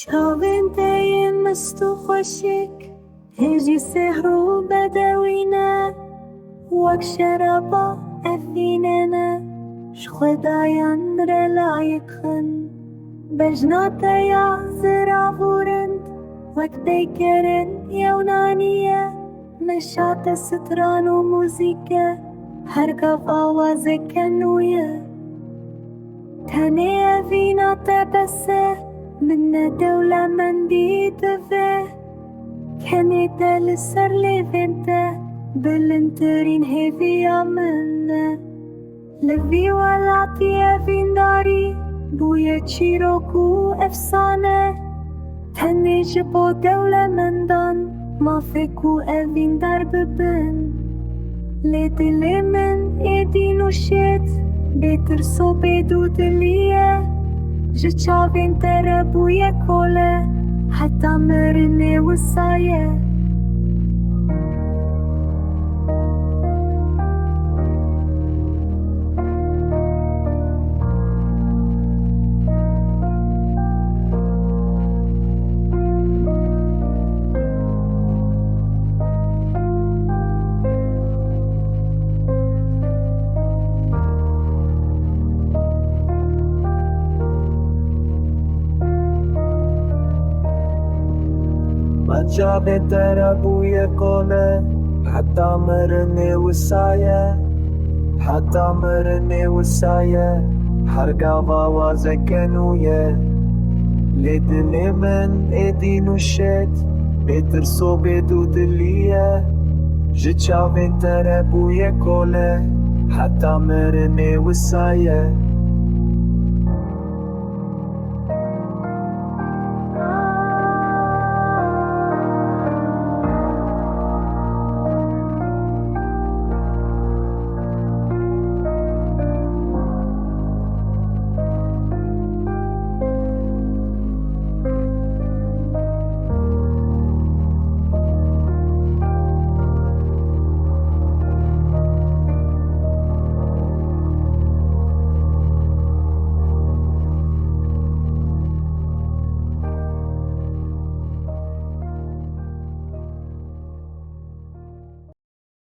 چاوێن دەیە مەست و خۆشێک هێژی سێهڕ و بەدەوینە وەک شەرەبە ئەفینەنە شخۆدایان مرە لایەکن بەژناتەیە زراڤورند وەک دەیکەرن یەونانیە نەشاتە ستران و موزیکە هەرگەڤ ئاوازێکە نوویە تەنێ ئەڤیناتە بەسە منە دەوڵەمەندی دەڤێ کەنێتە لەسەر لێڤێنتە بلندترین هێڤیە منە لەڤی وەڵاتی ئەڤینداری بوویە چیرۆک و ئەفسانە تەنێ ji بۆ دەوڵەمەندان مافێک و ئەڤیندار ببن لێ دلێ من ئێدی نووشێت بێترس و بێدوودلیە ji çavên te re bûye kole heta mirinê wisaye Çavên te re bûye kole heta mirinê wisaye heta mirinê wisaye hergav awazeke nû ye lê dilê min êdî nûşet bêtirs û bêdûdilî ye ji çavên te re bûye kole heta mirinê wisaye